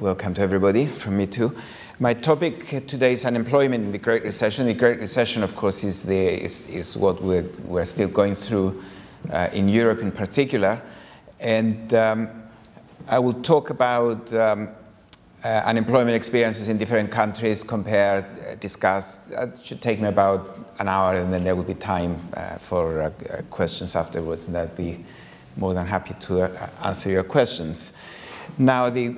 welcome to everybody from me too. My topic today is unemployment in the Great Recession. The Great Recession, of course, is what we're still going through in Europe in particular. And I will talk about unemployment experiences in different countries, compare, discuss. It should take me about an hour, and then there will be time for questions afterwards, and I'd be more than happy to answer your questions. Now, the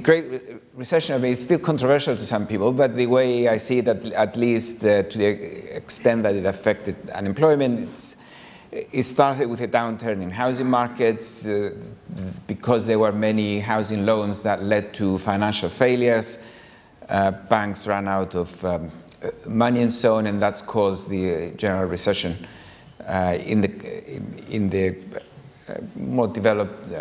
Great Recession, I mean, it's still controversial to some people, but the way I see it, at least to the extent that it affected unemployment, it started with a downturn in housing markets because there were many housing loans that led to financial failures. Banks ran out of money and so on, and that's caused the general recession in the more developed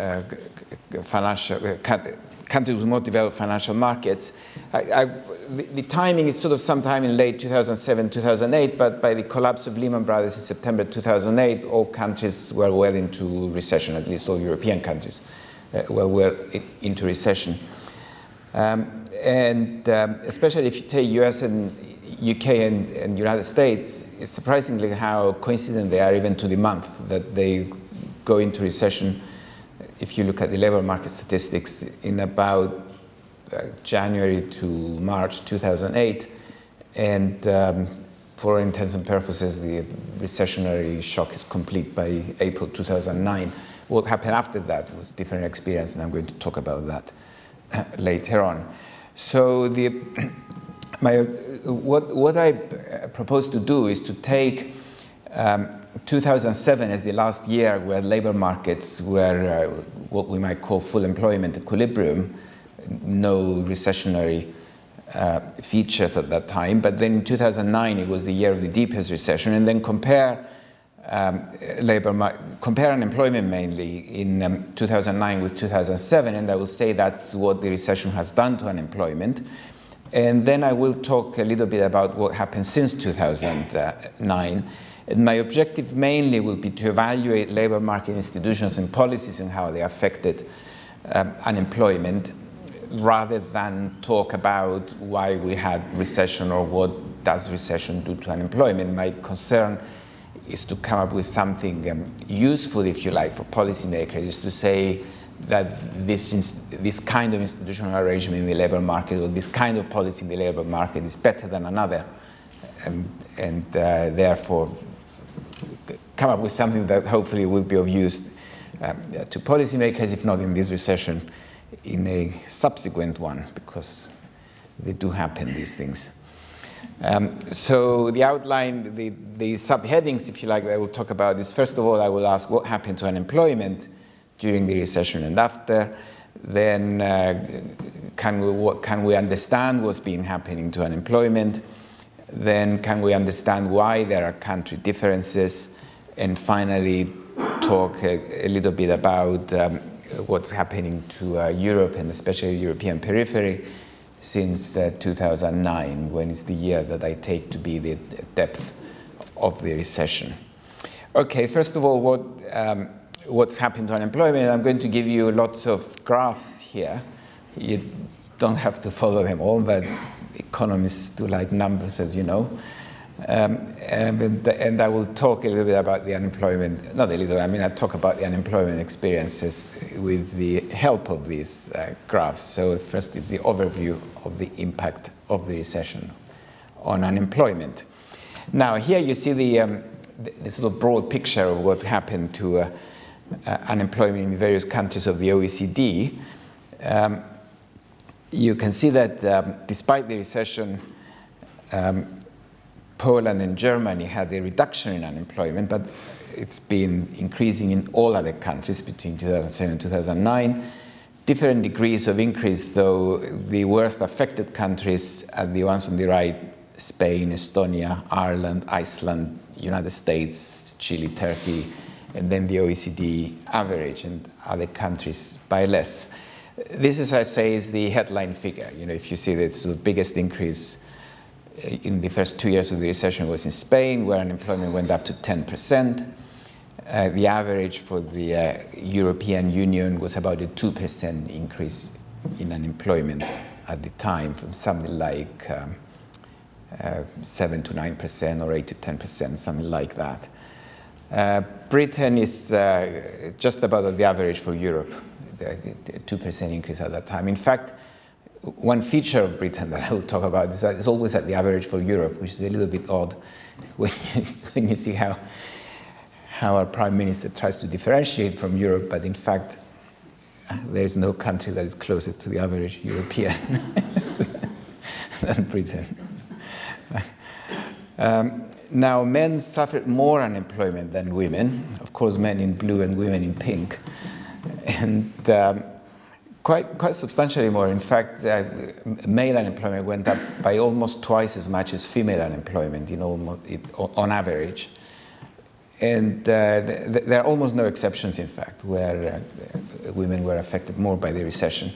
countries with more developed financial markets. The timing is sort of sometime in late 2007, 2008, but by the collapse of Lehman Brothers in September 2008, all countries were well into recession, at least all European countries were well into recession. Especially if you take US and UK and United States, it's surprisingly how coincident they are even to the month that they go into recession. If you look at the labor market statistics, in about January to March 2008, and for all intents and purposes, the recessionary shock is complete by April 2009. What happened after that was a different experience, and I'm going to talk about that later on. So what I propose to do is to take 2007 as the last year where labor markets were what we might call full employment equilibrium, no recessionary features at that time. But then in 2009, it was the year of the deepest recession, and then compare unemployment mainly in 2009 with 2007, and I will say that's what the recession has done to unemployment. And then I will talk a little bit about what happened since 2009. And my objective mainly will be to evaluate labor market institutions and policies and how they affected unemployment, rather than talk about why we had recession or what does recession do to unemployment. My concern is to come up with something useful, if you like, for policymakers, is to say that this kind of institutional arrangement in the labor market, or this kind of policy in the labor market, is better than another, and therefore come up with something that hopefully will be of use to policymakers, if not in this recession, in a subsequent one, because they do happen, these things. So the outline, the subheadings, if you like, that I will talk about is, first of all, I will ask what happened to unemployment during the recession and after. Then can we understand what's been happening to unemployment? Then can we understand why there are country differences? And finally, talk a little bit about what's happening to Europe, and especially the European periphery, since 2009, when it's the year that I take to be the depth of the recession. Okay, first of all, what's happened to unemployment? I'm going to give you lots of graphs here. You don't have to follow them all, but economists do like numbers, as you know. And I will talk a little bit about the unemployment, not a little, I mean, I'll talk about the unemployment experiences with the help of these graphs. So first is the overview of the impact of the recession on unemployment. Now here you see the sort of broad picture of what happened to unemployment in various countries of the OECD. You can see that despite the recession, Poland and Germany had a reduction in unemployment, but it's been increasing in all other countries between 2007 and 2009. Different degrees of increase, though. The worst affected countries are the ones on the right: Spain, Estonia, Ireland, Iceland, United States, Chile, Turkey, and then the OECD average, and other countries by less. This, as I say, is the headline figure. You know, if you see the sort of biggest increase in the first 2 years of the recession was in Spain, where unemployment went up to 10%. The average for the European Union was about a 2% increase in unemployment at the time, from something like 7 to 9% or 8 to 10%, something like that. Britain is just about the average for Europe, a 2% increase at that time. In fact, one feature of Britain that I will talk about is that it's always at the average for Europe, which is a little bit odd when you see how our Prime Minister tries to differentiate from Europe, but in fact, there is no country that is closer to the average European than Britain. Now, men suffered more unemployment than women. Of course, men in blue and women in pink. And quite substantially more. In fact, male unemployment went up by almost twice as much as female unemployment on average. And there are almost no exceptions, in fact, where women were affected more by the recession.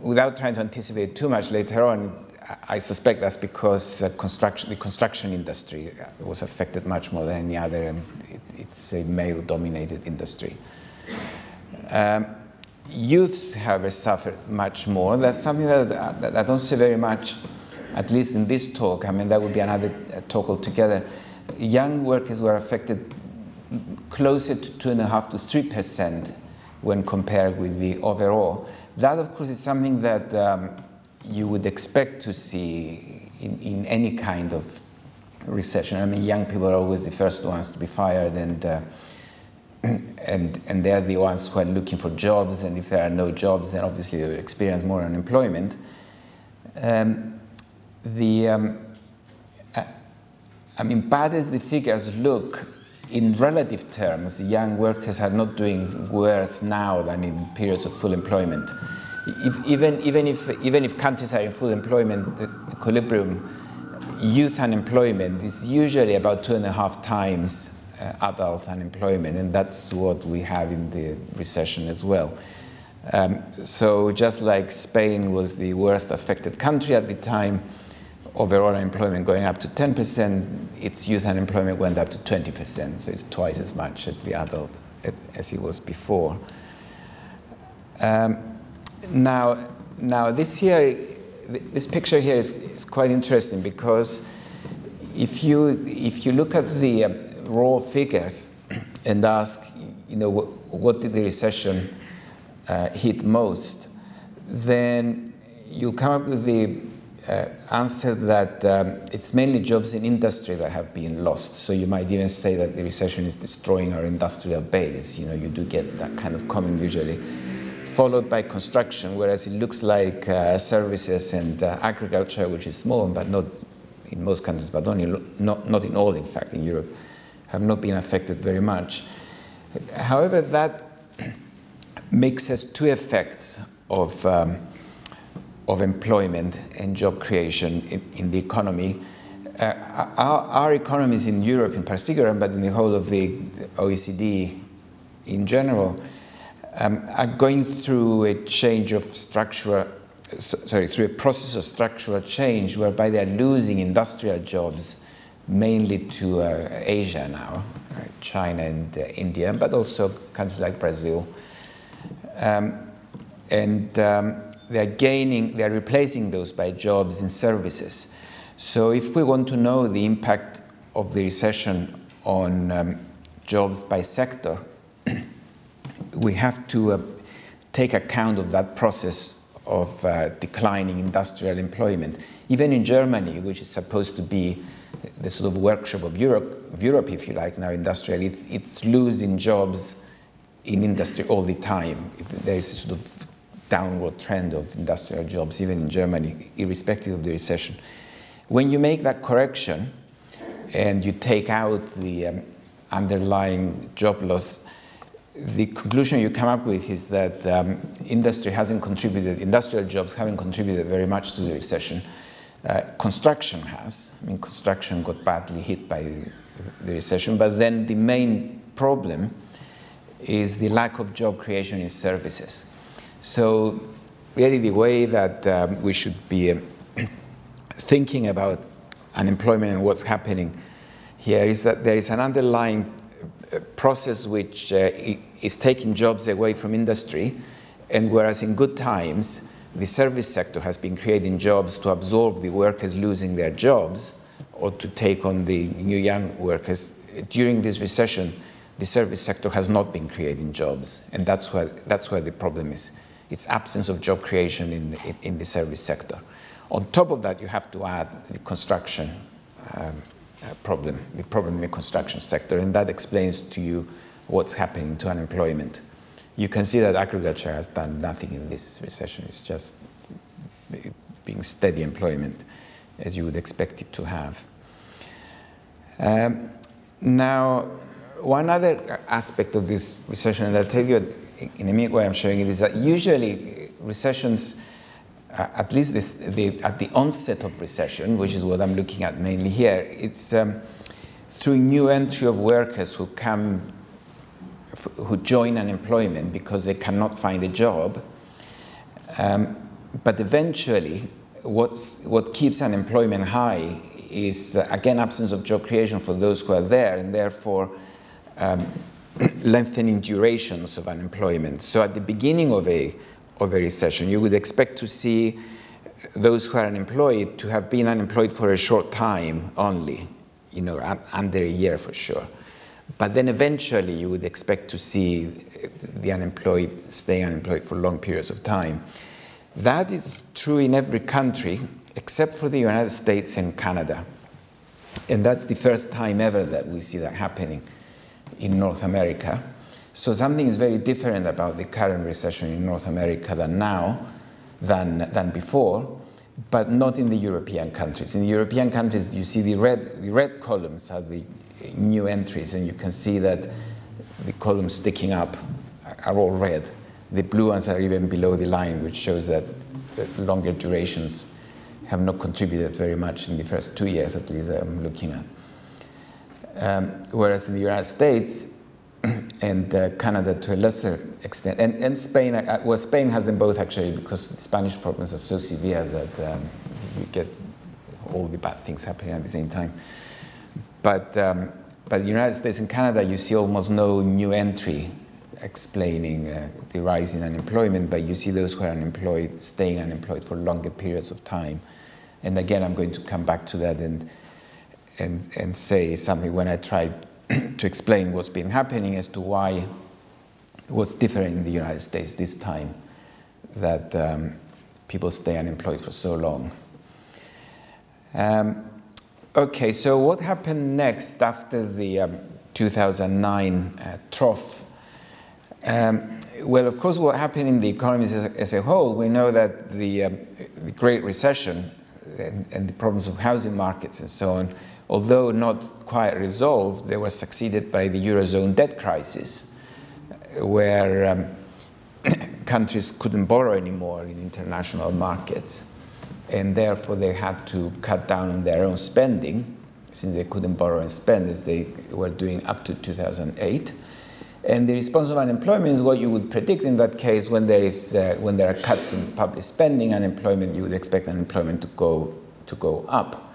Without trying to anticipate too much later on, I suspect that's because the construction industry was affected much more than any other, and it's a male-dominated industry. Youths, however, suffered much more. That's something that I don't say very much, at least in this talk. I mean, that would be another talk altogether. Young workers were affected closer to 2.5% to 3% when compared with the overall. That, of course, is something that you would expect to see in any kind of recession. I mean, young people are always the first ones to be fired, and they're the ones who are looking for jobs, and if there are no jobs, then obviously they will experience more unemployment. I mean, bad as the figures look, in relative terms, young workers are not doing worse now than in periods of full employment. Even if countries are in full employment equilibrium, youth unemployment is usually about 2.5 times adult unemployment, and that's what we have in the recession as well. So just like Spain was the worst affected country at the time, overall unemployment going up to 10%, its youth unemployment went up to 20%, so it's twice as much as the adult as it was before. Now this picture here is quite interesting, because if you look at the raw figures and ask, what did the recession hit most, then you'll come up with the answer that it's mainly jobs in industry that have been lost. So you might even say that the recession is destroying our industrial base. You do get that kind of comment usually, followed by construction, whereas it looks like services and agriculture, which is small, but not in most countries, but not in all, in fact, in Europe, have not been affected very much. However, that mixes two effects of employment and job creation in the economy. Our economies in Europe in particular, but in the whole of the OECD in general, are going through a change of through a process of structural change whereby they are losing industrial jobs mainly to Asia now, China and India, but also countries like Brazil. They're replacing those by jobs in services. So if we want to know the impact of the recession on jobs by sector, we have to take account of that process of declining industrial employment. Even in Germany, which is supposed to be the sort of workshop of Europe, if you like, now industrial, it's losing jobs in industry all the time. There is a sort of downward trend of industrial jobs, even in Germany, irrespective of the recession. When you make that correction and you take out the underlying job loss, the conclusion you come up with is that industrial jobs haven't contributed very much to the recession. Construction has. I mean, construction got badly hit by the recession, but then the main problem is the lack of job creation in services. So really the way that we should be thinking about unemployment and what's happening here is that there is an underlying process which is taking jobs away from industry And whereas in good times, the service sector has been creating jobs to absorb the workers losing their jobs or to take on the new young workers, during this recession, the service sector has not been creating jobs. And that's where the problem is. It's absence of job creation in the service sector. On top of that, you have to add the construction problem in the construction sector, and that explains to you what's happening to unemployment. You can see that agriculture has done nothing in this recession. It's just being steady employment, as you would expect it to have. Now, one other aspect of this recession, and I'll tell you in a minute why I'm showing it, is that usually recessions, at least at the onset of recession, which is what I'm looking at mainly here, it's through new entry of workers who join unemployment because they cannot find a job. But eventually, what keeps unemployment high is, again, absence of job creation for those who are there, and therefore lengthening durations of unemployment. So at the beginning of a recession, you would expect to see those who are unemployed to have been unemployed for a short time only, under a year for sure. But then eventually you would expect to see the unemployed staying unemployed for long periods of time. That is true in every country except for the United States and Canada. And that's the first time ever that we see that happening in North America. So something is very different about the current recession in North America than before, but not in the European countries. In the European countries, you see the red columns are the new entries, and you can see that the columns sticking up are all red. The blue ones are even below the line, which shows that the longer durations have not contributed very much in the first 2 years, at least, that I'm looking at. Whereas in the United States and Canada to a lesser extent, and Spain, well, Spain has them both actually, because the Spanish problems are so severe that you get all the bad things happening at the same time. But the United States and Canada, you see almost no new entry explaining the rise in unemployment, but you see those who are unemployed staying unemployed for longer periods of time. And again, I'm going to come back to that and say something when I try to explain what's been happening as to what's different in the United States this time, that people stay unemployed for so long. Okay, so what happened next after the 2009 trough? Well, of course, what happened in the economies as a whole, we know that the Great Recession and the problems of housing markets and so on, although not quite resolved, they were succeeded by the Eurozone debt crisis, where countries couldn't borrow anymore in international markets, and therefore they had to cut down on their own spending, since they couldn't borrow and spend as they were doing up to 2008. And the response of unemployment is what you would predict in that case. When there are cuts in public spending, unemployment, you would expect unemployment to go up.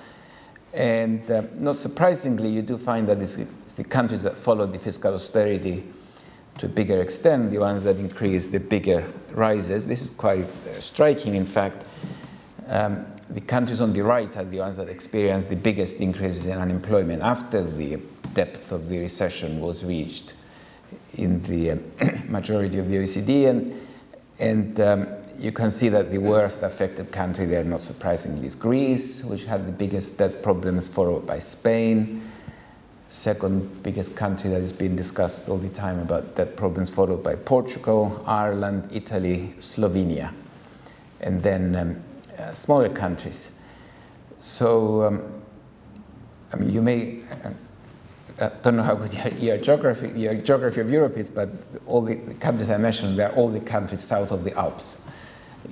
And not surprisingly, you do find that it's the countries that followed the fiscal austerity to a bigger extent, the ones that increase the bigger rises. This is quite striking, in fact. The countries on the right are the ones that experienced the biggest increases in unemployment after the depth of the recession was reached in the majority of the OECD, and you can see that the worst affected country there, not surprisingly, is Greece, which had the biggest debt problems, followed by Spain. Second biggest country that is being discussed all the time about debt problems, followed by Portugal, Ireland, Italy, Slovenia, and then smaller countries. So I mean, you may I don't know how good your geography of Europe is, but all the countries I mentioned, they're all the countries south of the Alps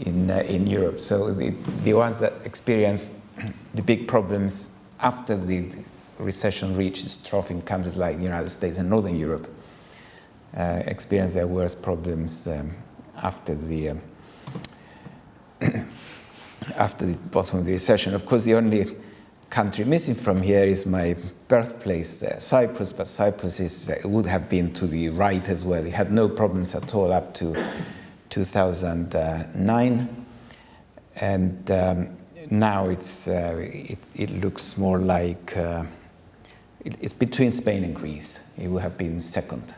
in Europe. So the ones that experienced the big problems after the recession reached its trough in countries like the United States and Northern Europe experienced their worst problems after the bottom of the recession. Of course, the only country missing from here is my birthplace, Cyprus, but Cyprus would have been to the right as well. It had no problems at all up to 2009, and now it looks more like it's between Spain and Greece. It would have been second.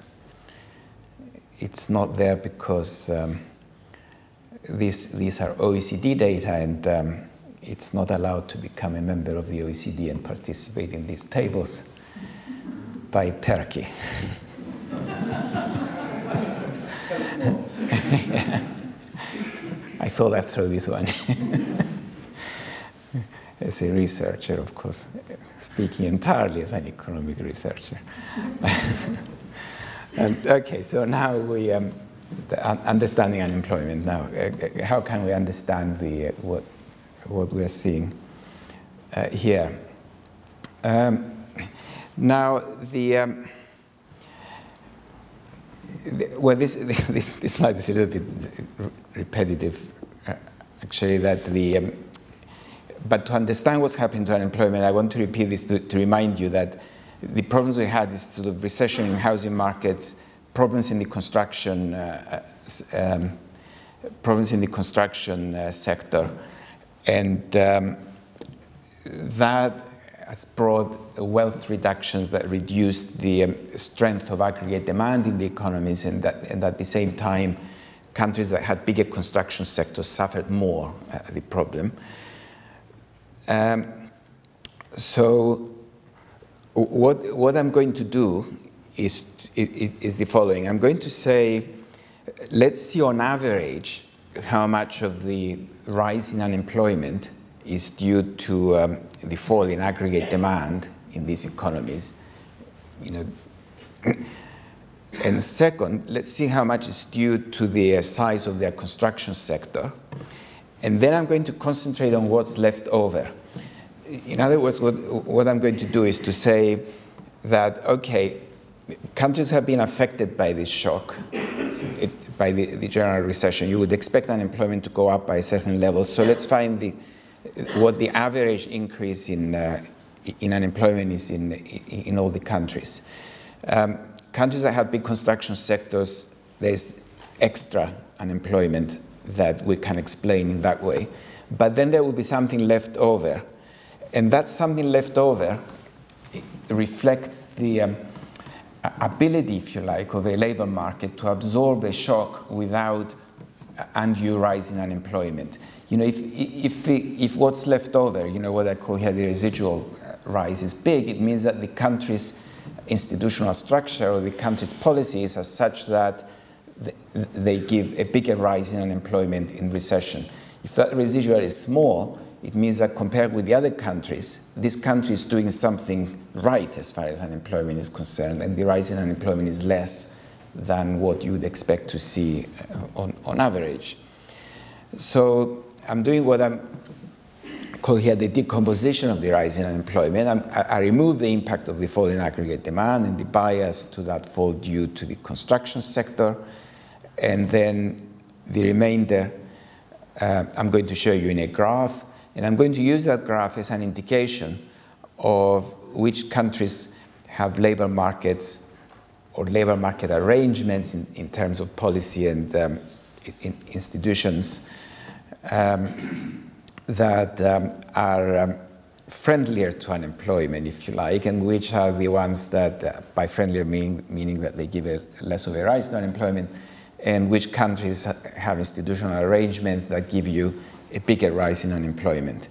It's not there because these are OECD data, and it's not allowed to become a member of the OECD and participate in these tables by Turkey. I thought I'd throw this one. As a researcher, of course, speaking entirely as an economic researcher. Okay, so now we understanding unemployment. Now, how can we understand what we are seeing here? Now, well, this slide is a little bit repetitive, actually. But to understand what's happened to unemployment, I want to repeat this to remind you that the problems we had is sort of recession in housing markets, problems in the construction sector, and that has brought wealth reductions that reduced the strength of aggregate demand in the economies, and at the same time, countries that had bigger construction sectors suffered more the problem. So what I'm going to do is the following. I'm going to say, let's see on average how much of the rise in unemployment is due to the fall in aggregate demand in these economies. And second, let's see how much is due to the size of their construction sector. And then I'm going to concentrate on what's left over. In other words, what I'm going to do is to say that, okay, countries have been affected by this shock, by the general recession. You would expect unemployment to go up by a certain level. So let's find what the average increase in unemployment is in all the countries. Countries that have big construction sectors, there's extra unemployment that we can explain in that way. But then there will be something left over. And that something left over reflects the ability, if you like, of a labor market to absorb a shock without undue rise in unemployment. If what's left over, what I call here the residual rise, is big, it means that the country's institutional structure or the country's policies are such that they give a bigger rise in unemployment in recession. If that residual is small, it means that compared with the other countries, this country is doing something right as far as unemployment is concerned, and the rise in unemployment is less than what you would expect to see on average. So I'm doing what I call here the decomposition of the rise in unemployment. I remove the impact of the fall in aggregate demand and the bias to that fall due to the construction sector, and then the remainder I'm going to show you in a graph, and I'm going to use that graph as an indication of which countries have labor markets or labor market arrangements in terms of policy and institutions that are friendlier to unemployment, if you like, and which are the ones that, by friendlier meaning that they give less of a rise to unemployment, and which countries have institutional arrangements that give you a bigger rise in unemployment.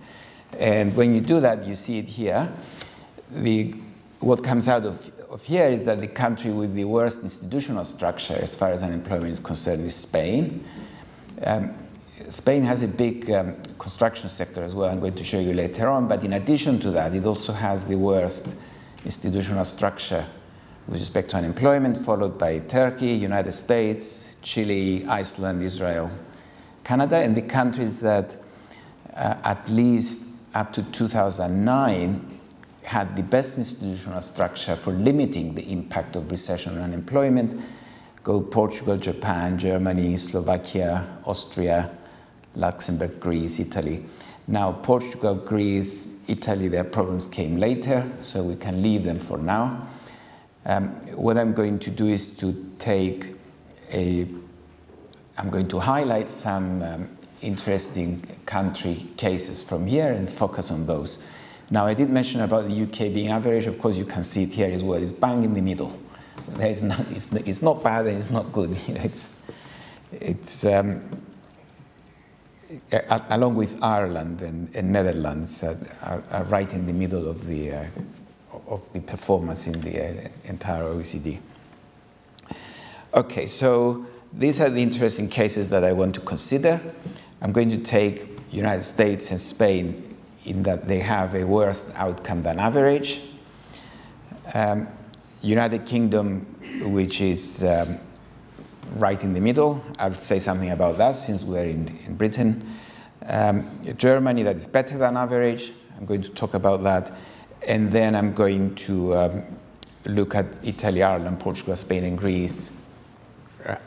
And when you do that, you see it here. What comes out of here is that the country with the worst institutional structure as far as unemployment is concerned is Spain. Spain has a big construction sector as well. I'm going to show you later on. But in addition to that, it also has the worst institutional structure with respect to unemployment, followed by Turkey, United States, Chile, Iceland, Israel, Canada, and the countries that at least up to 2009 had the best institutional structure for limiting the impact of recession on unemployment. Go Portugal, Japan, Germany, Slovakia, Austria, Luxembourg, Greece, Italy. Now, Portugal, Greece, Italy, their problems came later, so we can leave them for now. What I'm going to do is to take I'm going to highlight some interesting country cases from here and focus on those. Now, I did mention about the UK being average. Of course, you can see it here as well. It's bang in the middle. It's not bad and it's not good. You know, it's along with Ireland and Netherlands are right in the middle of the performance in the entire OECD. Okay, so these are the interesting cases that I want to consider. I'm going to take United States and Spain in that they have a worse outcome than average. United Kingdom, which is right in the middle. I'll say something about that since we're in Britain. Germany, that is better than average. I'm going to talk about that. And then I'm going to look at Italy, Ireland, Portugal, Spain, and Greece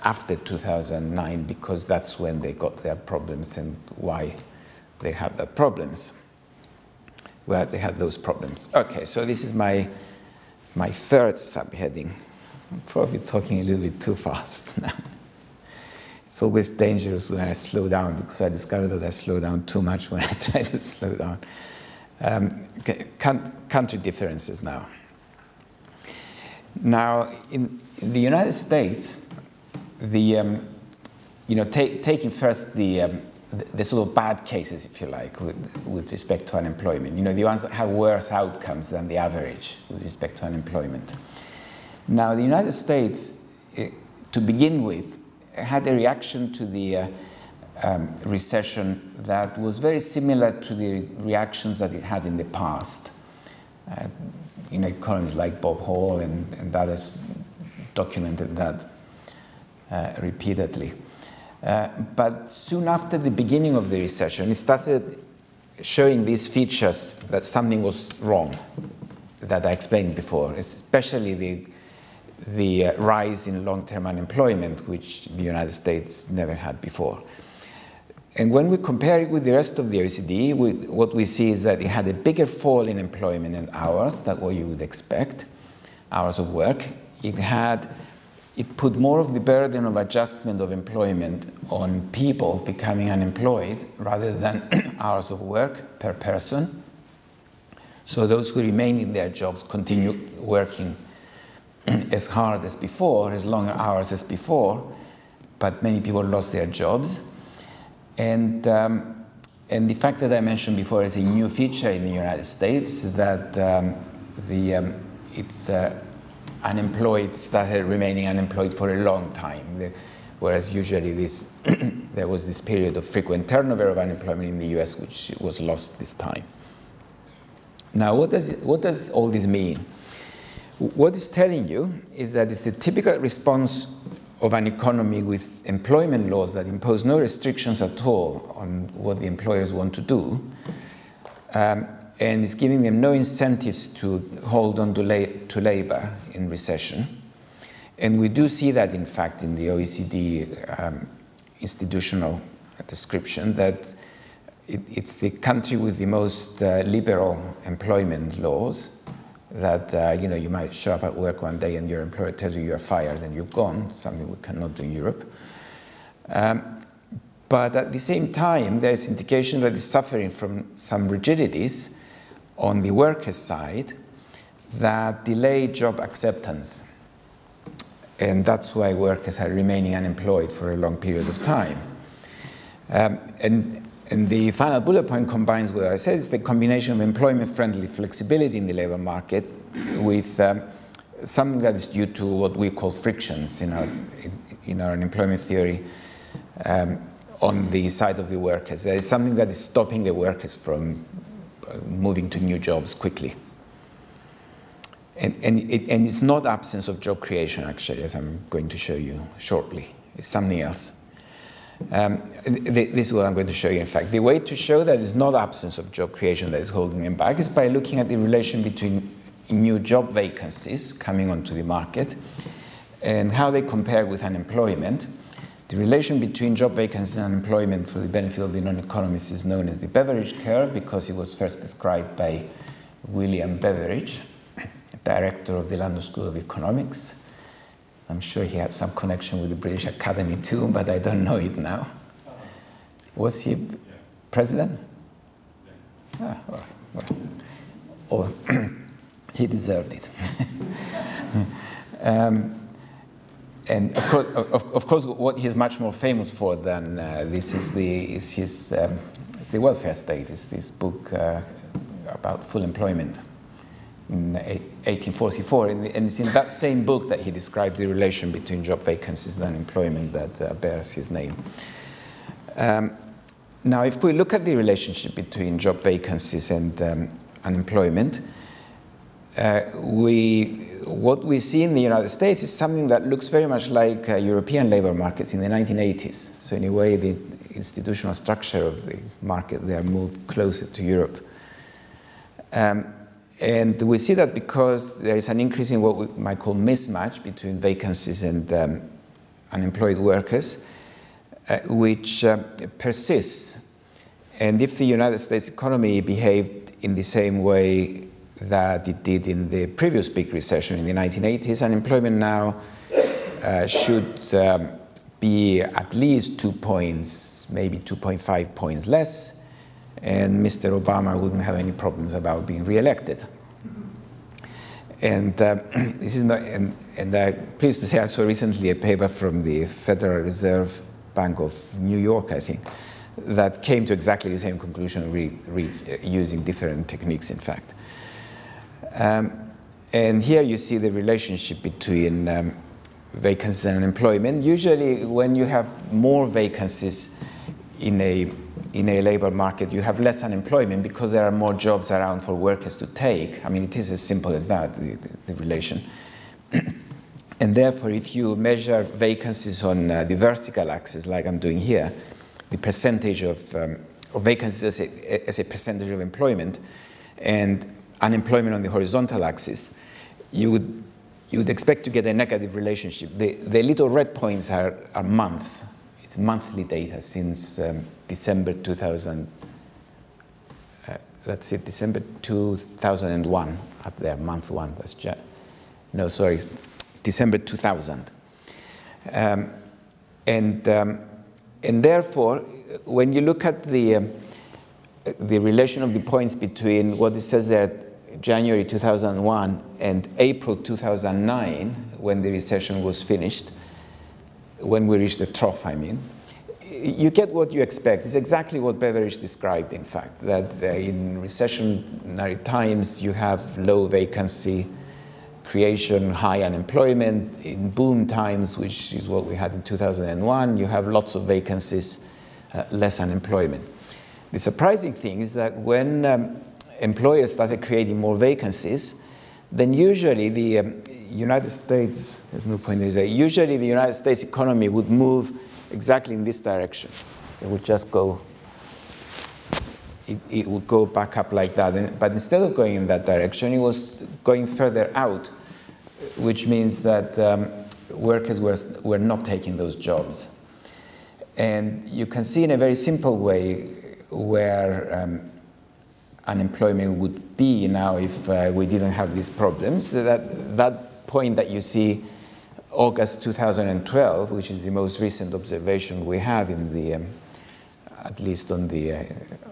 after 2009, because that's when they got their problems and why they had that problems. Where they had those problems. Okay, so this is my third subheading. I'm probably talking a little bit too fast now. It's always dangerous when I slow down, because I discovered that I slow down too much when I try to slow down. Country differences now. Now, in the United States, taking first the sort of bad cases, if you like, with respect to unemployment. You know, the ones that have worse outcomes than the average with respect to unemployment. Now, the United States, to begin with, had a reaction to the recession that was very similar to the reactions that it had in the past. Economists like Bob Hall and others documented that repeatedly. But soon after the beginning of the recession, it started showing these features that something was wrong, that I explained before, especially the rise in long-term unemployment, which the United States never had before. And when we compare it with the rest of the OECD, what we see is that it had a bigger fall in employment and hours than what you would expect, hours of work. It put more of the burden of adjustment of employment on people becoming unemployed rather than hours of work per person. So those who remain in their jobs continue working as hard as before, as long hours as before, but many people lost their jobs. And the fact that I mentioned before is a new feature in the United States, that unemployed started remaining unemployed for a long time, whereas usually there was this period of frequent turnover of unemployment in the US, which was lost this time. Now, what does all this mean? What it's telling you is that it's the typical response of an economy with employment laws that impose no restrictions at all on what the employers want to do, and it's giving them no incentives to hold on to labor in recession. And we do see that, in fact, in the OECD institutional description, that it's the country with the most liberal employment laws, that you might show up at work one day and your employer tells you you're fired and you've gone, something we cannot do in Europe. But at the same time, there's indication that it's suffering from some rigidities on the workers' side that delay job acceptance. And that's why workers are remaining unemployed for a long period of time. And the final bullet point combines what I said, is the combination of employment-friendly flexibility in the labor market with something that is due to what we call frictions in our unemployment theory on the side of the workers. There is something that is stopping the workers from moving to new jobs quickly. And it's not absence of job creation, actually, as I'm going to show you shortly. It's something else. This is what I'm going to show you, in fact. The way to show that it's not absence of job creation that is holding them back is by looking at the relation between new job vacancies coming onto the market and how they compare with unemployment. The relation between job vacancies and unemployment, for the benefit of the non-economists, is known as the Beveridge curve, because it was first described by William Beveridge, director of the London School of Economics. I'm sure he had some connection with the British Academy too, but I don't know it now. Was he president? Ah, well, he deserved it. And of course, what he's much more famous for than this is the welfare state. It's this book about full employment in 1844, and it's in that same book that he described the relation between job vacancies and unemployment that bears his name. Now, if we look at the relationship between job vacancies and unemployment, what we see in the United States is something that looks very much like European labor markets in the 1980s. So in a way, the institutional structure of the market there moved closer to Europe. And we see that because there is an increase in what we might call mismatch between vacancies and unemployed workers, which persists. And if the United States economy behaved in the same way that it did in the previous big recession in the 1980s, unemployment now should be at least 2 points, maybe 2.5 points less, and Mr. Obama wouldn't have any problems about being re-elected. And this is not, and I'm pleased to say I saw recently a paper from the Federal Reserve Bank of New York, I think, that came to exactly the same conclusion, using different techniques, in fact. And here you see the relationship between vacancies and unemployment. Usually when you have more vacancies in a labor market, you have less unemployment because there are more jobs around for workers to take. I mean, it is as simple as that, the relation. And therefore, if you measure vacancies on the vertical axis, like I'm doing here, the percentage of vacancies as a percentage of employment, and unemployment on the horizontal axis, you would expect to get a negative relationship. The little red points are months. It's monthly data since December 2000. Let's see, December 2001 up there, month one. That's no, sorry, December 2000. And therefore, when you look at the relation of the points between what it says there, January 2001 and April 2009, when the recession was finished, when we reached the trough, I mean, you get what you expect. It's exactly what Beveridge described, in fact, that in recessionary times you have low vacancy creation, high unemployment. In boom times, which is what we had in 2001, you have lots of vacancies, less unemployment. The surprising thing is that when employers started creating more vacancies, then usually the United States, there's no point in saying, usually the United States economy would move exactly in this direction. It would just go, it would go back up like that. But instead of going in that direction, it was going further out, which means that workers were not taking those jobs. And you can see in a very simple way where unemployment would be now if we didn't have these problems. So that point that you see, August 2012, which is the most recent observation we have in the, at least on the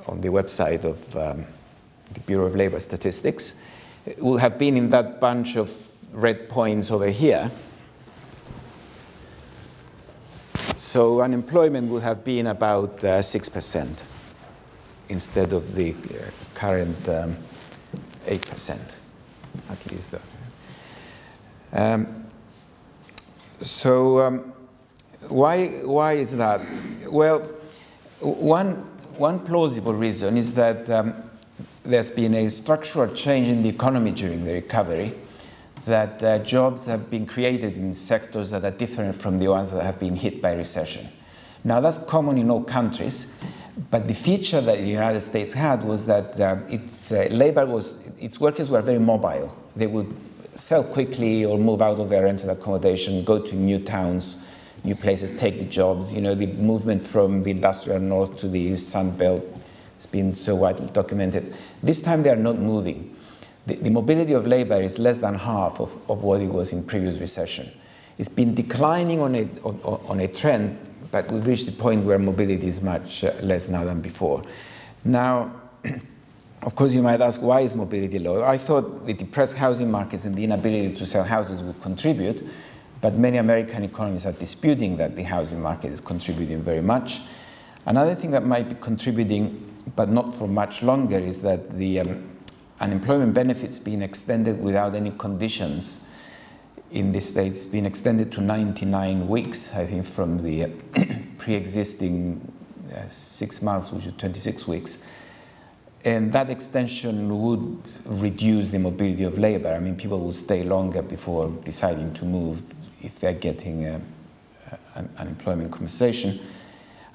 website of the Bureau of Labor Statistics, will have been in that bunch of red points over here. So unemployment would have been about 6%. Instead of the current 8%, at least. Why is that? Well, one plausible reason is that there's been a structural change in the economy during the recovery, that jobs have been created in sectors that are different from the ones that have been hit by recession. Now, that's common in all countries. But the feature that the United States had was that its workers were very mobile. They would sell quickly or move out of their rented accommodation, go to new towns, new places, take the jobs. You know, the movement from the industrial north to the Sun Belt has been so widely documented. This time they are not moving. The mobility of labor is less than half of what it was in previous recession. It's been declining on a trend, but we've reached the point where mobility is much less now than before. Now, of course, you might ask, why is mobility low? I thought the depressed housing markets and the inability to sell houses would contribute, but many American economists are disputing that the housing market is contributing very much. Another thing that might be contributing, but not for much longer, is that the unemployment benefits being extended without any conditions in the States, being extended to 99 weeks, I think, from the pre-existing 6 months, which is 26 weeks. And that extension would reduce the mobility of labor. I mean, people will stay longer before deciding to move if they're getting unemployment compensation.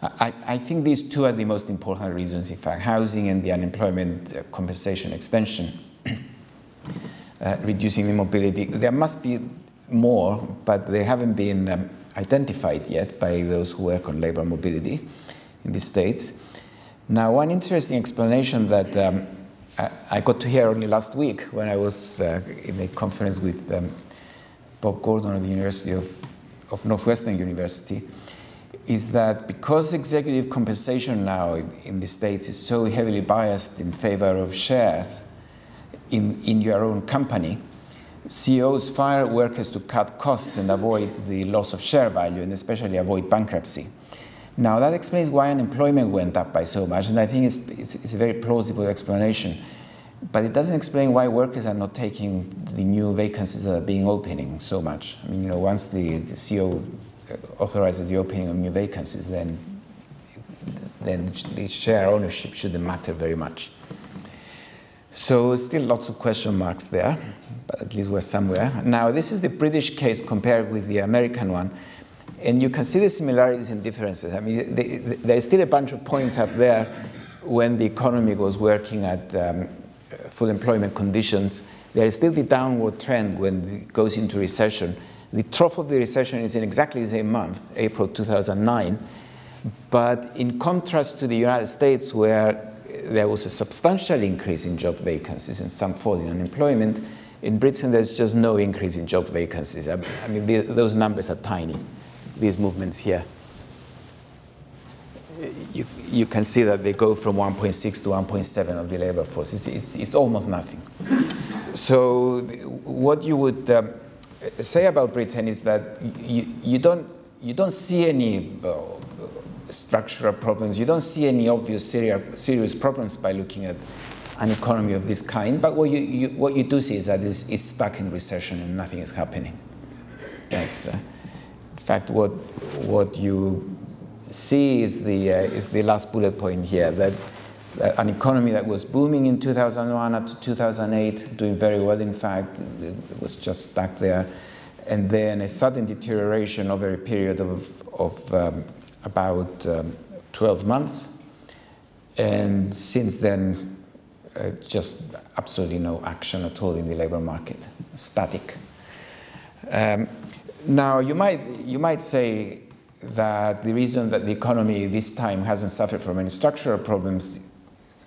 I think these two are the most important reasons, in fact, housing and the unemployment compensation extension, reducing the mobility. There must be more, but they haven't been identified yet by those who work on labor mobility in the States. Now, one interesting explanation that I got to hear only last week when I was in a conference with Bob Gordon of the University of Northwestern University, is that because executive compensation now in the States is so heavily biased in favor of shares in your own company, CEOs fire workers to cut costs and avoid the loss of share value, and especially avoid bankruptcy. Now, that explains why unemployment went up by so much, and I think it's a very plausible explanation. But it doesn't explain why workers are not taking the new vacancies that are being opening so much. I mean, you know, once the CEO authorizes the opening of new vacancies, then the share ownership shouldn't matter very much. So still lots of question marks there, but at least we're somewhere. Now, this is the British case compared with the American one, and you can see the similarities and differences. I mean, there's still a bunch of points up there when the economy was working at full employment conditions. There is still the downward trend when it goes into recession. The trough of the recession is in exactly the same month, April 2009. But in contrast to the United States, where there was a substantial increase in job vacancies and some fall in unemployment, in Britain there's just no increase in job vacancies. I mean, those numbers are tiny, these movements here. You can see that they go from 1.6 to 1.7 of the labor force. It's almost nothing. So what you would say about Britain is that you don't see any structural problems. You don't see any obvious serious problems by looking at an economy of this kind. But what you do see is that it's stuck in recession and nothing is happening. That's in fact what you see is the last bullet point here, that an economy that was booming in 2001 up to 2008, doing very well, in fact, it was just stuck there. And then a sudden deterioration over a period of about 12 months. And since then, just absolutely no action at all in the labor market, static. Now, you might say that the reason that the economy this time hasn't suffered from any structural problems,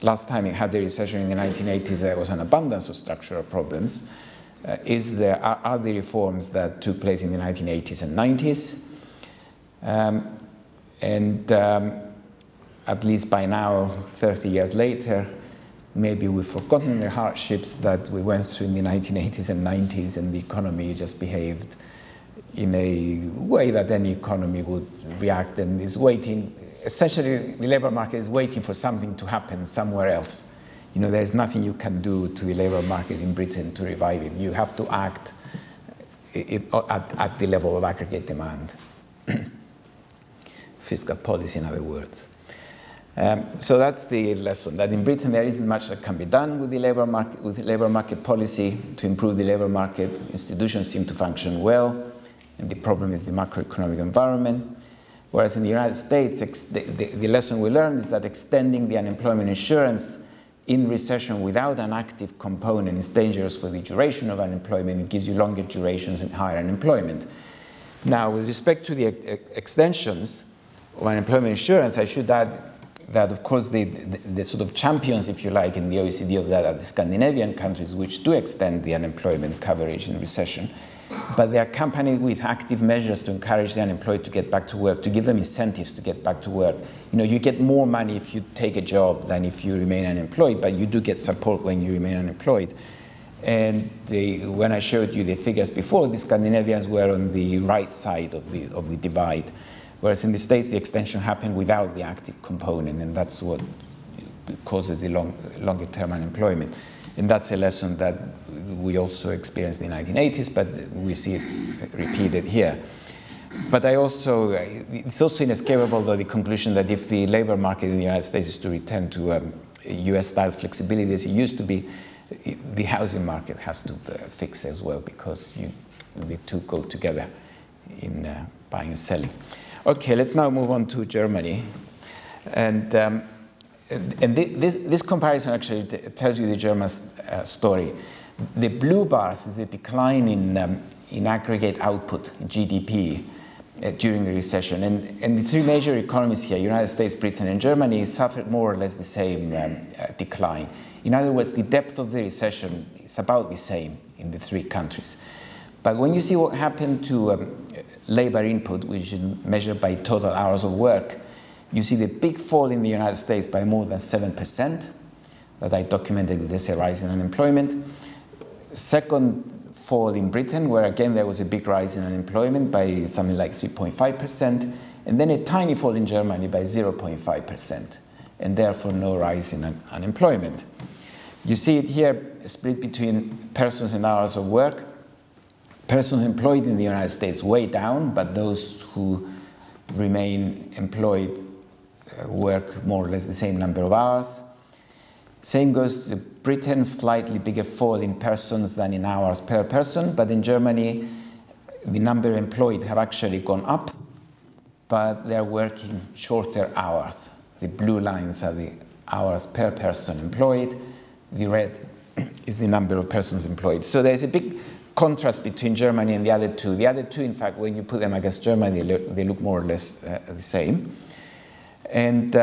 last time it had the recession in the 1980s, there was an abundance of structural problems, are the reforms that took place in the 1980s and 90s. At least by now, 30 years later, maybe we've forgotten the hardships that we went through in the 1980s and 90s, and the economy just behaved in a way that any economy would react, and is waiting. Essentially, the labor market is waiting for something to happen somewhere else. You know, there's nothing you can do to the labor market in Britain to revive it. You have to act at the level of aggregate demand. Fiscal policy, in other words. So that's the lesson, that in Britain there isn't much that can be done with the labor market policy to improve the labor market. Institutions seem to function well, and the problem is the macroeconomic environment. Whereas in the United States, the lesson we learned is that extending the unemployment insurance in recession without an active component is dangerous for the duration of unemployment. It gives you longer durations and higher unemployment. Now, with respect to the extensions of unemployment insurance, I should add that, of course, the sort of champions, if you like, in the OECD of that are the Scandinavian countries, which do extend the unemployment coverage in recession. but they are accompanied with active measures to encourage the unemployed to get back to work, to give them incentives to get back to work. You know, you get more money if you take a job than if you remain unemployed, but you do get support when you remain unemployed. And when I showed you the figures before, the Scandinavians were on the right side of the divide, whereas in the States the extension happened without the active component, and that's what causes the longer-term unemployment. And that's a lesson that we also experienced in the 1980s, but we see it repeated here. But it's also inescapable, though, the conclusion that if the labor market in the United States is to return to US-style flexibility as it used to be, the housing market has to fix as well, because the two go together in buying and selling. Okay, let's now move on to Germany. And this comparison actually tells you the German story. The blue bars is the decline in aggregate output, GDP, during the recession. And the three major economies here, United States, Britain, and Germany, suffered more or less the same decline. In other words, the depth of the recession is about the same in the three countries. But when you see what happened to labor input, which is measured by total hours of work, you see the big fall in the United States by more than 7%, that I documented. There's a rise in unemployment. Second fall in Britain, where again there was a big rise in unemployment by something like 3.5%, and then a tiny fall in Germany by 0.5%, and therefore no rise in unemployment. You see it here split between persons and hours of work. Persons employed in the United States way down, but those who remain employed work more or less the same number of hours. Same goes to Britain, slightly bigger fall in persons than in hours per person, but in Germany, the number employed have actually gone up, but they're working shorter hours. The blue lines are the hours per person employed. The red is the number of persons employed. So there's a big contrast between Germany and the other two. The other two, in fact, when you put them against Germany, they look more or less the same. And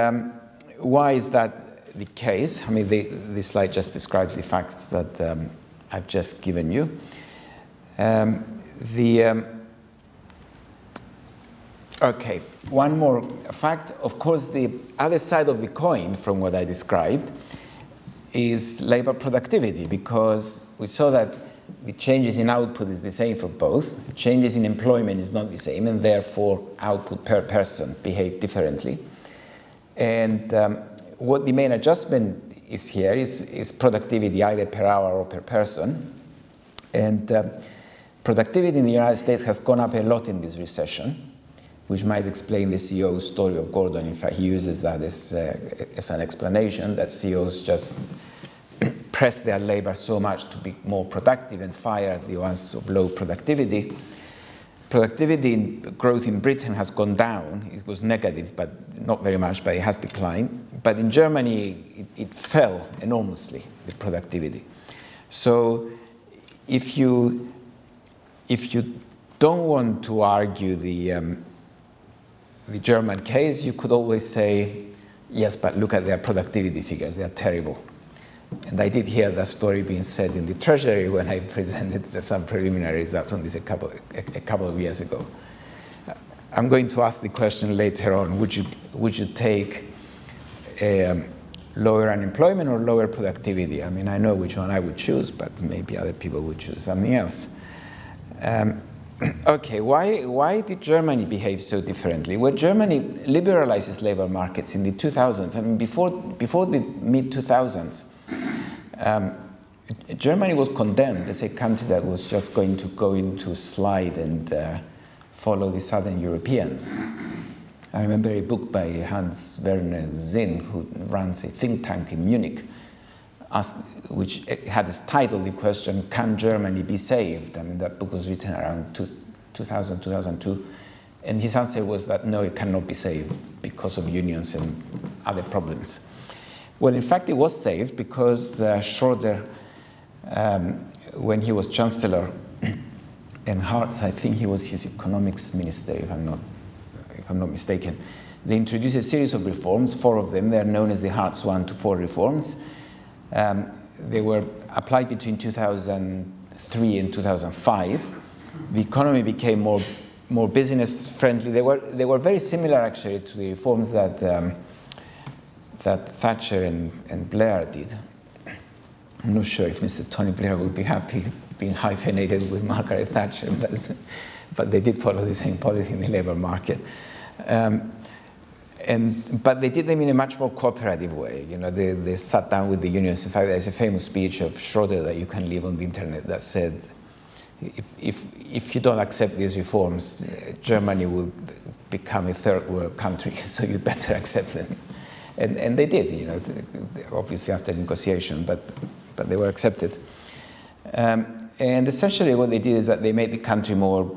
why is that the case? I mean, this slide just describes the facts that I've just given you. Okay, one more fact. Of course, the other side of the coin from what I described is labor productivity, because we saw that the changes in output is the same for both. Changes in employment is not the same, and therefore output per person behave differently. And what the main adjustment is here is productivity, either per hour or per person. And productivity in the United States has gone up a lot in this recession, which might explain the CEO's story of Gordon. In fact, he uses that as an explanation, that CEOs just press their labor so much to be more productive and fire the ones of low productivity. Productivity growth in Britain has gone down. It was negative, but not very much, but it has declined. But in Germany, it fell enormously, the productivity. So if you don't want to argue the German case, you could always say, yes, but look at their productivity figures, they are terrible. And I did hear that story being said in the Treasury when I presented some preliminary results on this a couple of years ago. I'm going to ask the question later on, would you take lower unemployment or lower productivity? I mean, I know which one I would choose, but maybe other people would choose something else. Okay, why did Germany behave so differently? Well, Germany liberalizes labor markets in the 2000s. I mean, before the mid-2000s, Germany was condemned as a country that was just going to go into slide and follow the Southern Europeans. I remember a book by Hans Werner Sinn, who runs a think tank in Munich, which had as title the question, can Germany be saved? I mean, that book was written around 2000, 2002. And his answer was that no, it cannot be saved because of unions and other problems. Well, in fact, it was saved because Schroeder, when he was Chancellor, and Hartz, I think he was his economics minister, if I'm not mistaken, they introduced a series of reforms, 4 of them. They're known as the Hartz 1 to 4 reforms. They were applied between 2003 and 2005, the economy became more business friendly. They were very similar actually to the reforms that that Thatcher and Blair did. I'm not sure if Mr. Tony Blair would be happy being hyphenated with Margaret Thatcher, but they did follow the same policy in the labour market. But they did them in a much more cooperative way. You know, they sat down with the unions. In fact, there's a famous speech of Schroeder that you can leave on the internet that said, if you don't accept these reforms, Germany will become a third world country, so you better accept them. And they did, you know, obviously after negotiation, but they were accepted. And essentially what they did is that they made the country more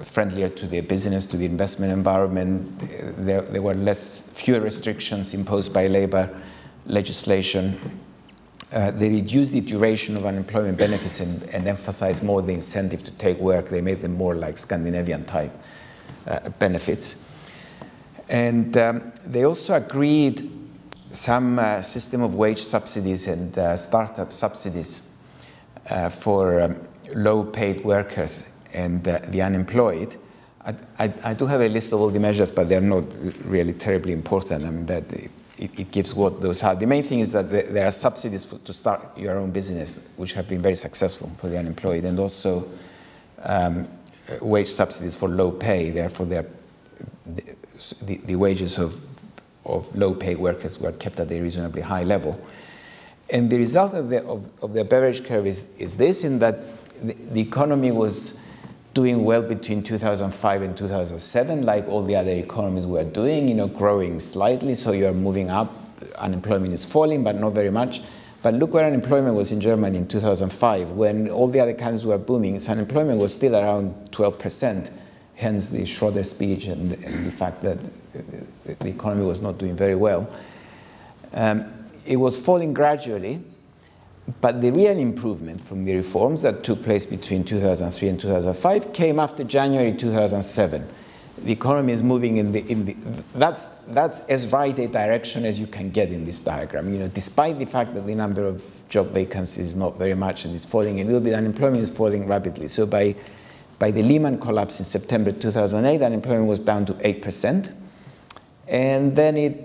friendlier to the business, to the investment environment. There were fewer restrictions imposed by labor legislation. They reduced the duration of unemployment benefits and emphasized more the incentive to take work. They made them more like Scandinavian type benefits. And they also agreed some system of wage subsidies and startup subsidies for low-paid workers and the unemployed. I do have a list of all the measures, but they're not really terribly important. I mean, that it gives what those are. The main thing is that there are subsidies to start your own business, which have been very successful for the unemployed, and also wage subsidies for low pay. Therefore, the wages of low-paid workers were kept at a reasonably high level. And the result of the beverage curve is this, in that the economy was doing well between 2005 and 2007, like all the other economies were doing, you know, growing slightly, so you're moving up. Unemployment is falling, but not very much. But look where unemployment was in Germany in 2005, when all the other countries were booming. Its unemployment was still around 12%, hence the Schroeder speech and the fact that the economy was not doing very well. It was falling gradually, but the real improvement from the reforms that took place between 2003 and 2005 came after January 2007. The economy is moving that's as right a direction as you can get in this diagram. You know, despite the fact that the number of job vacancies is not very much and it's falling a little bit, unemployment is falling rapidly. So by the Lehman collapse in September 2008, unemployment was down to 8%, and then it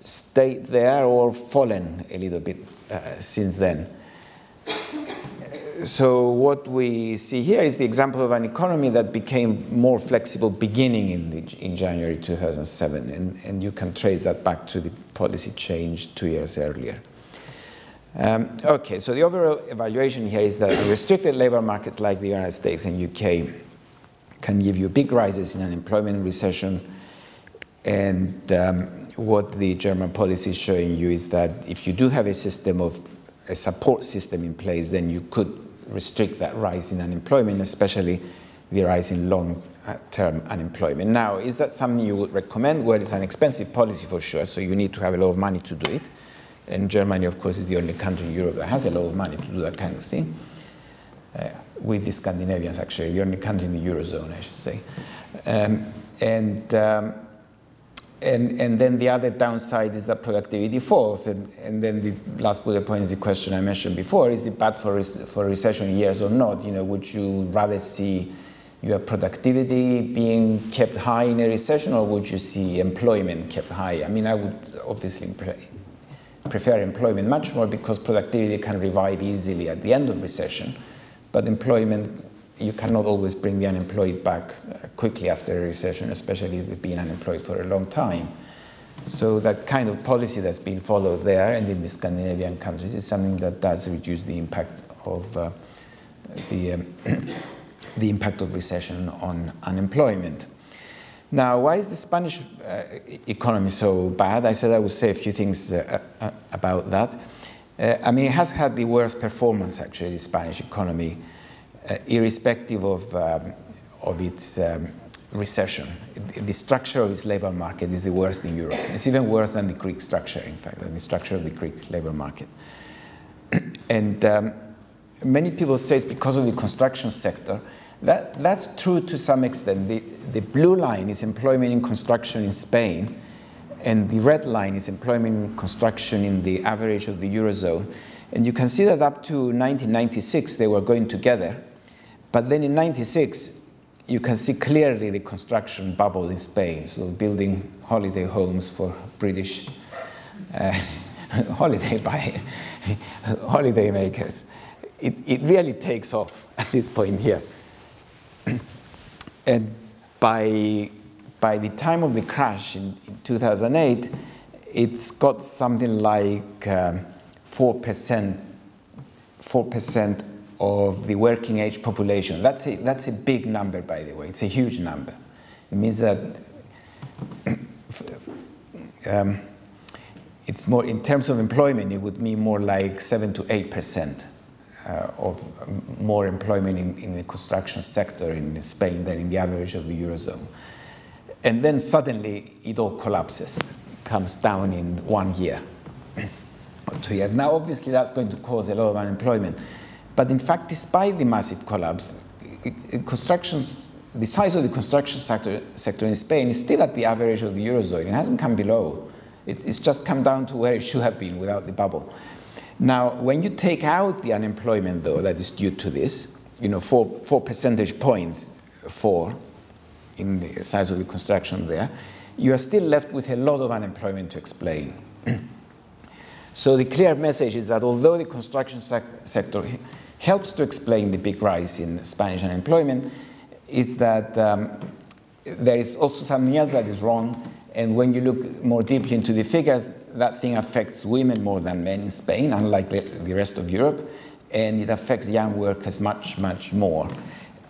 stayed there or fallen a little bit since then. So what we see here is the example of an economy that became more flexible beginning in January 2007, and you can trace that back to the policy change 2 years earlier. Okay, so the overall evaluation here is that restricted labor markets like the United States and UK can give you big rises in unemployment and recession, and what the German policy is showing you is that if you do have a support system in place, then you could restrict that rise in unemployment, especially the rise in long-term unemployment. Now, is that something you would recommend? Well, it's an expensive policy for sure, so you need to have a lot of money to do it. And Germany, of course, is the only country in Europe that has a lot of money to do that kind of thing. With the Scandinavians, actually, the only country in the Eurozone, I should say. And then the other downside is that productivity falls. And then the last bullet point is the question I mentioned before: is it bad for recession years or not? You know, would you rather see your productivity being kept high in a recession, or would you see employment kept high? I mean, I would obviously prefer employment much more, because productivity can revive easily at the end of recession. But employment, you cannot always bring the unemployed back quickly after a recession, especially if they've been unemployed for a long time. So that kind of policy that's been followed there and in the Scandinavian countries is something that does reduce the impact of the impact of recession on unemployment. Now, why is the Spanish economy so bad? I said I would say a few things about that. I mean, it has had the worst performance, actually, the Spanish economy, irrespective of its recession. The structure of its labor market is the worst in Europe. It's even worse than the Greek structure, in fact, than the structure of the Greek labor market. And many people say it's because of the construction sector. That's true to some extent. The blue line is employment in construction in Spain, and the red line is employment in construction in the average of the Eurozone. And you can see that up to 1996, they were going together. But then in '96, you can see clearly the construction bubble in Spain, so building holiday homes for British holiday makers. It really takes off at this point here. And by the time of the crash in 2008, it's got something like 4% of the working age population. That's a big number, by the way. It's a huge number. It means that it's more, in terms of employment, it would mean more like 7 to 8% of more employment in the construction sector in Spain than in the average of the Eurozone. And then suddenly it all collapses, comes down in 1 year or 2 years. Now, obviously, that's going to cause a lot of unemployment. But in fact, despite the massive collapse, the size of the construction sector in Spain is still at the average of the Eurozone. It hasn't come below. It's just come down to where it should have been without the bubble. Now, when you take out the unemployment, though, that is due to this, 4 percentage points in the size of the construction there, you are still left with a lot of unemployment to explain. So the clear message is that although the construction sector helps to explain the big rise in Spanish unemployment, is that there is also something else that is wrong. And when you look more deeply into the figures, that thing affects women more than men in Spain, unlike the rest of Europe. And it affects young workers much, much more.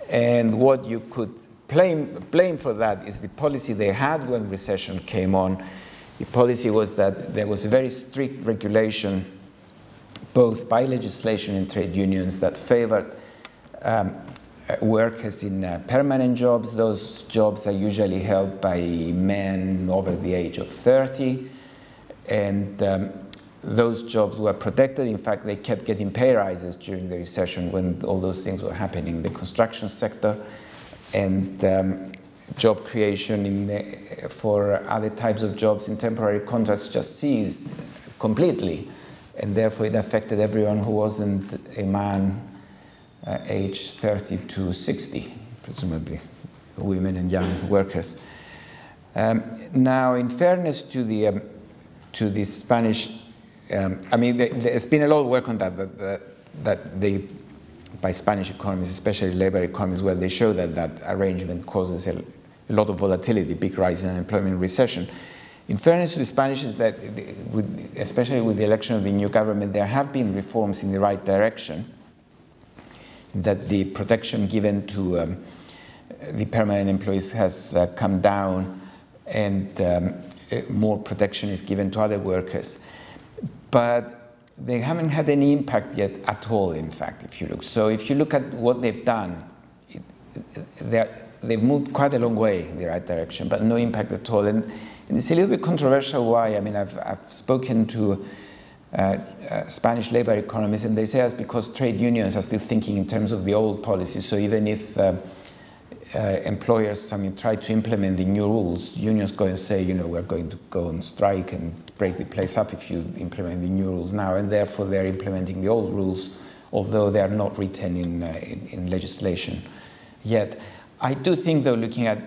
And what you could blame for that is the policy they had when recession came on. The policy was that there was a very strict regulation, both by legislation and trade unions, that favored workers in permanent jobs. Those jobs are usually held by men over the age of 30. And those jobs were protected. In fact, they kept getting pay rises during the recession when all those things were happening in the construction sector. And job creation for other types of jobs in temporary contracts just ceased completely. And therefore, it affected everyone who wasn't a man aged 30 to 60, presumably women and young workers. Now, in fairness to the Spanish, there's been a lot of work on that by Spanish economists, especially labor economists, where they show that arrangement causes a lot of volatility, big rise in unemployment and recession. In fairness to the Spanish, is that, especially with the election of the new government, there have been reforms in the right direction, that the protection given to the permanent employees has come down, and more protection is given to other workers. But they haven't had any impact yet at all, in fact, if you look. So if you look at what they've done, they've moved quite a long way in the right direction, but no impact at all. And it's a little bit controversial why. I mean, I've spoken to Spanish labor economists, and they say it's because trade unions are still thinking in terms of the old policy. So even if employers, try to implement the new rules, unions go and say, we're going to go on strike and break the place up if you implement the new rules now, and therefore they're implementing the old rules, although they are not written in legislation yet. I do think, though, looking at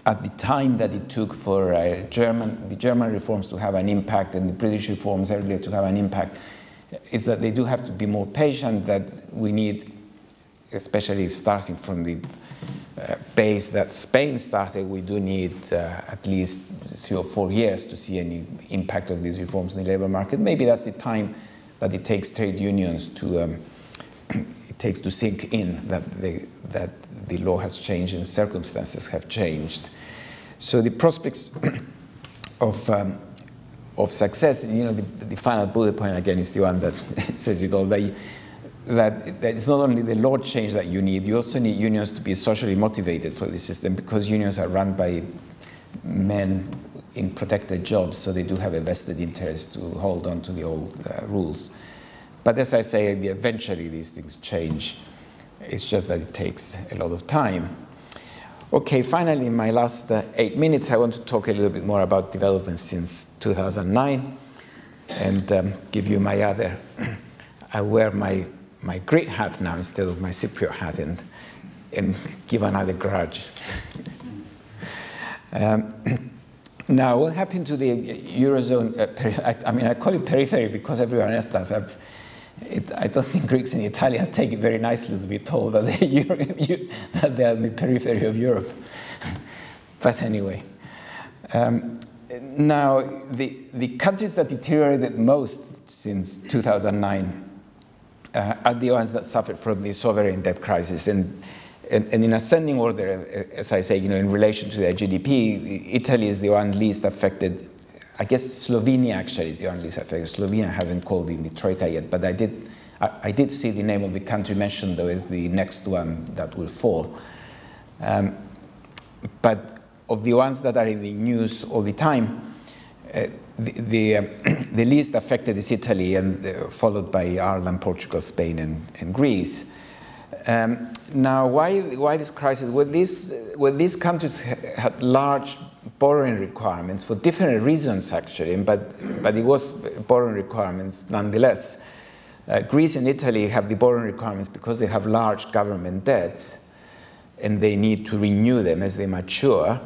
the time that it took for the German reforms to have an impact and the British reforms earlier to have an impact, is that they do have to be more patient, that we need, especially starting from the base that Spain started, we do need at least 3 or 4 years to see any impact of these reforms in the labor market. Maybe that's the time that it takes trade unions to sink in that the law has changed and circumstances have changed. So the prospects of success, the final bullet point again is the one that says it all. That it's not only the law change that you need, you also need unions to be socially motivated for the system, because unions are run by men in protected jobs, so they do have a vested interest to hold on to the old rules. But as I say, eventually these things change. It's just that it takes a lot of time. Okay, finally, in my last 8 minutes, I want to talk a little bit more about developments since 2009 and give you my other, I wear my my Greek hat now instead of my Cypriot hat and give another grudge. Now, what happened to the Eurozone? I mean, I call it periphery because everyone else does. I don't think Greeks and Italians take it very nicely to be told that they are the periphery of Europe. But anyway. Now, the countries that deteriorated most since 2009 are the ones that suffered from the sovereign debt crisis. And in ascending order, as I say, in relation to their GDP, Italy is the one least affected. I guess Slovenia actually is the one least affected. Slovenia hasn't called in the Troika yet, but I did see the name of the country mentioned, though, as the next one that will fall. But of the ones that are in the news all the time, the least affected is Italy, and followed by Ireland, Portugal, Spain, and Greece. Now, why this crisis? Well, these countries had large borrowing requirements for different reasons, actually, but it was borrowing requirements nonetheless. Greece and Italy have the borrowing requirements because they have large government debts, and they need to renew them as they mature.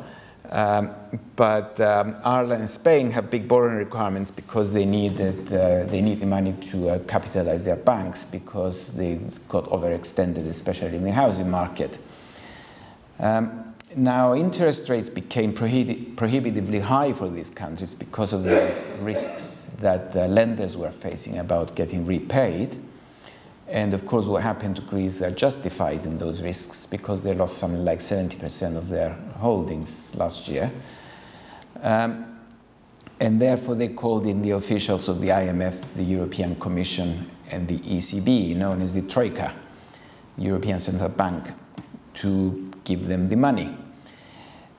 But Ireland and Spain have big borrowing requirements because they need the money to capitalize their banks because they got overextended, especially in the housing market. Now, interest rates became prohibitively high for these countries because of the risks that lenders were facing about getting repaid. And of course, what happened to Greece are justified in those risks because they lost something like 70% of their holdings last year. And therefore, they called in the officials of the IMF, the European Commission, and the ECB, known as the Troika, European Central Bank, to give them the money.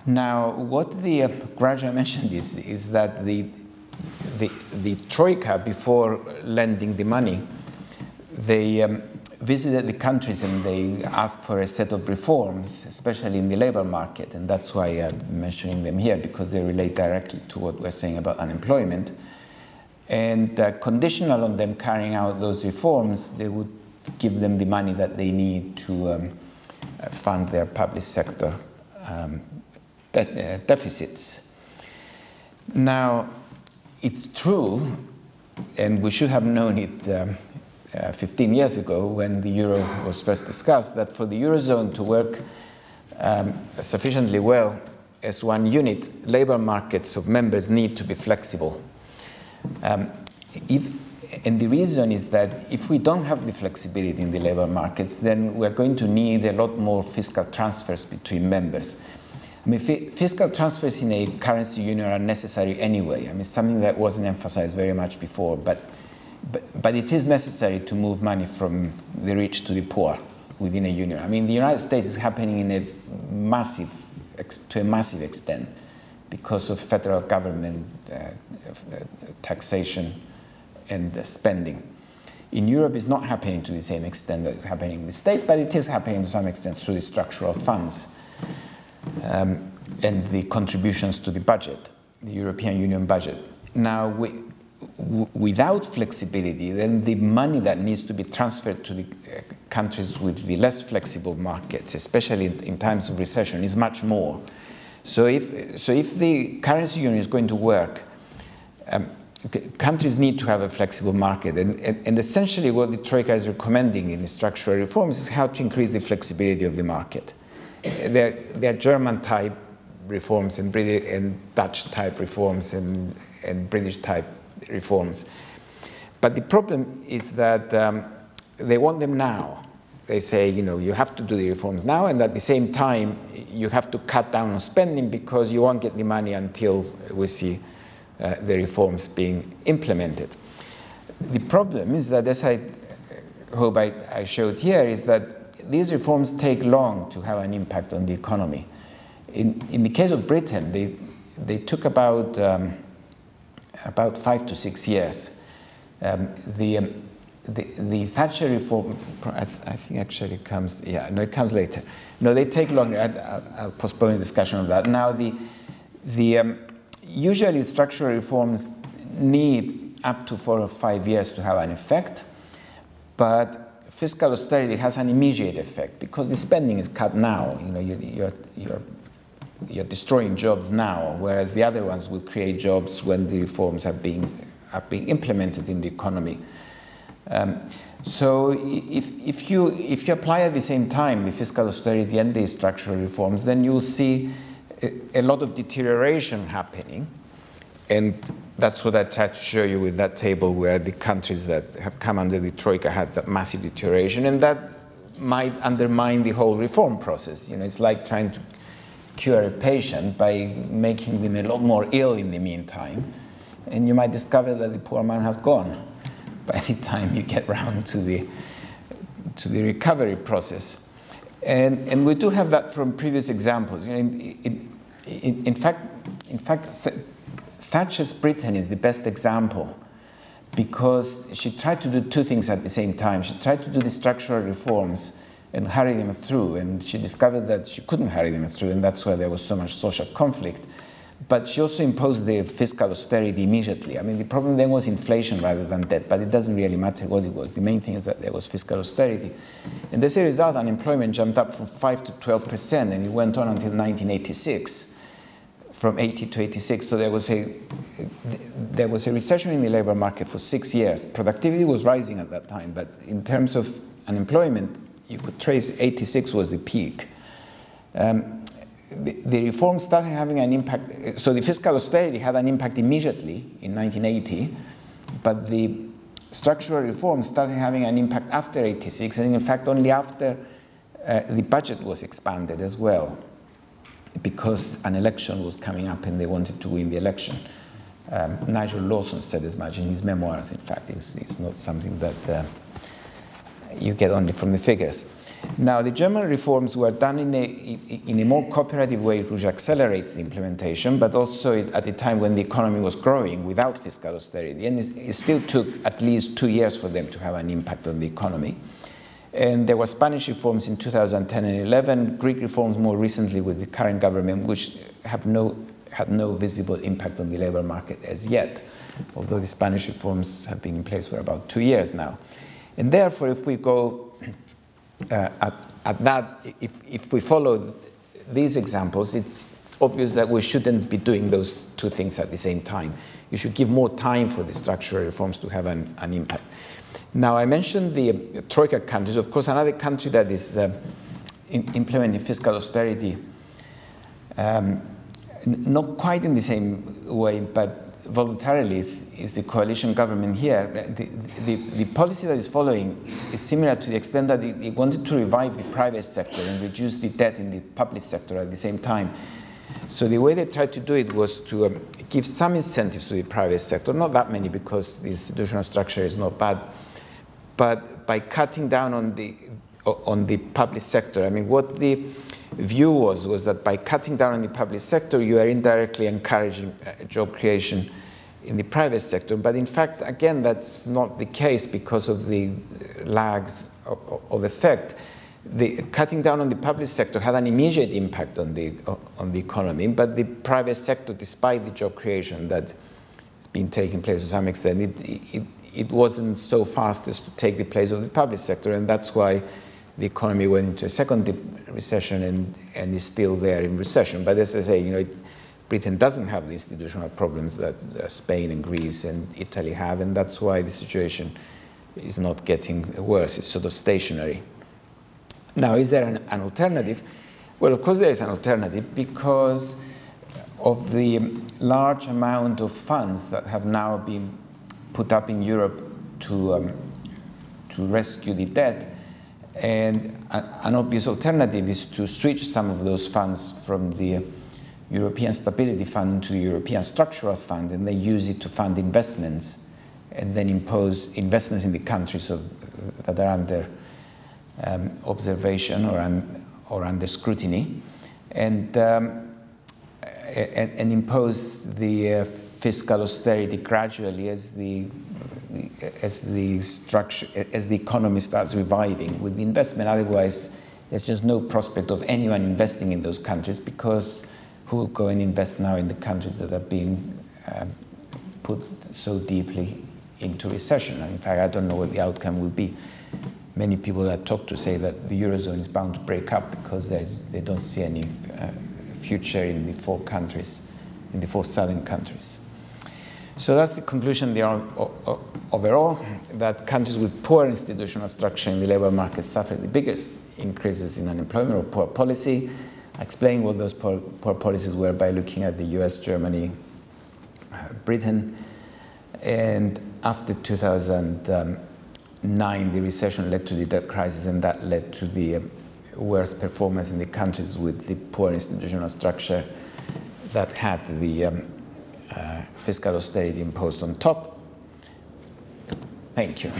Now, what the graduate mentioned is that the Troika, before lending the money, they visited the countries and they asked for a set of reforms, especially in the labor market. And that's why I'm mentioning them here, because they relate directly to what we're saying about unemployment. And conditional on them carrying out those reforms, they would give them the money that they need to fund their public sector deficits. Now, it's true, and we should have known it 15 years ago when the euro was first discussed, that for the eurozone to work sufficiently well as one unit, labor markets of members need to be flexible. And the reason is that if we don't have the flexibility in the labor markets, then we're going to need a lot more fiscal transfers between members. I mean, fiscal transfers in a currency union are necessary anyway. I mean, something that wasn't emphasized very much before, but it is necessary to move money from the rich to the poor within a union. I mean, the United States is happening to a massive extent because of federal government taxation and spending. In Europe, it's not happening to the same extent that it's happening in the States, but it is happening to some extent through the structural funds and the contributions to the budget, the European Union budget. Now, without flexibility, then the money that needs to be transferred to the countries with the less flexible markets, especially in times of recession, is much more. So if the currency union is going to work, countries need to have a flexible market. And essentially what the Troika is recommending in the structural reforms is how to increase the flexibility of the market. There are German-type reforms and Dutch-type reforms and British-type reforms. But the problem is that they want them now. They say, you have to do the reforms now, and at the same time, you have to cut down on spending because you won't get the money until we see the reforms being implemented. The problem is that, as I hope I showed here, is that these reforms take long to have an impact on the economy. In the case of Britain, they took about 5 to 6 years. The Thatcher reform, I think actually comes, it comes later. No, they take longer. I'll postpone the discussion of that. Now, usually structural reforms need up to 4 or 5 years to have an effect, but fiscal austerity has an immediate effect because the spending is cut now. You know, you're destroying jobs now, whereas the other ones will create jobs when the reforms are being implemented in the economy. So if you apply at the same time the fiscal austerity and the structural reforms, then you'll see a lot of deterioration happening. And that's what I tried to show you with that table, where the countries that have come under the Troika had that massive deterioration, and that might undermine the whole reform process. You know, it's like trying to cure a patient by making them a lot more ill in the meantime, and you might discover that the poor man has gone by the time you get round to the recovery process. And we do have that from previous examples. You know, in fact, Thatcher's Britain is the best example because she tried to do two things at the same time. She tried to do the structural reforms and hurry them through, and she discovered that she couldn't hurry them through, and that's why there was so much social conflict. But she also imposed the fiscal austerity immediately. I mean, the problem then was inflation rather than debt, but it doesn't really matter what it was. The main thing is that there was fiscal austerity. And as a result, unemployment jumped up from 5 to 12%, and it went on until 1986, from 80 to 86. So there was a recession in the labor market for 6 years. Productivity was rising at that time, but in terms of unemployment, you could trace 86 was the peak. The reform started having an impact. So the fiscal austerity had an impact immediately in 1980, but the structural reform started having an impact after 86, and in fact only after the budget was expanded as well, because an election was coming up and they wanted to win the election. Nigel Lawson said as much in his memoirs. In fact, it's not something that you get only from the figures. Now, the German reforms were done in a more cooperative way, which accelerates the implementation, but also at a time when the economy was growing without fiscal austerity. And it still took at least 2 years for them to have an impact on the economy. And there were Spanish reforms in 2010 and 11, Greek reforms more recently with the current government, which had no visible impact on the labor market as yet, although the Spanish reforms have been in place for about 2 years now. And therefore, if we go at that, if we follow these examples, it's obvious that we shouldn't be doing those two things at the same time. You should give more time for the structural reforms to have an impact. Now, I mentioned the Troika countries. Of course, another country that is implementing fiscal austerity, not quite in the same way, but voluntarily, is the coalition government here. The policy that is following is similar to the extent that it wanted to revive the private sector and reduce the debt in the public sector at the same time. So the way they tried to do it was to give some incentives to the private sector, not that many because the institutional structure is not bad, but by cutting down on the public sector. I mean, what the view was that by cutting down on the public sector, you are indirectly encouraging job creation in the private sector. But in fact, again, that's not the case because of the lags of effect. The cutting down on the public sector had an immediate impact on the economy, but the private sector, despite the job creation that has been taking place to some extent, it wasn't so fast as to take the place of the public sector, and that's why the economy went into a second recession and is still there in recession. But as I say, you know, Britain doesn't have the institutional problems that Spain and Greece and Italy have, and that's why the situation is not getting worse. It's sort of stationary. Now, is there an alternative? Well, of course there is an alternative because of the large amount of funds that have now been put up in Europe to rescue the debt. And an obvious alternative is to switch some of those funds from the European Stability Fund into the European Structural Fund and then use it to fund investments and then impose investments in the countries that are under observation or under scrutiny, and impose the fiscal austerity gradually as the economy starts reviving with the investment. Otherwise, there's just no prospect of anyone investing in those countries, because who will go and invest now in the countries that are being put so deeply into recession? And in fact, I don't know what the outcome will be. many people that I talk to say that the Eurozone is bound to break up because they don't see any future in the four countries, in the four southern countries. So that's the conclusion there overall, that countries with poor institutional structure in the labor market suffer the biggest increases in unemployment or poor policy. I explained what those poor policies were by looking at the US, Germany, Britain. And after 2009, the recession led to the debt crisis, and that led to the worst performance in the countries with the poor institutional structure that had the fiscal austerity imposed on top. Thank you.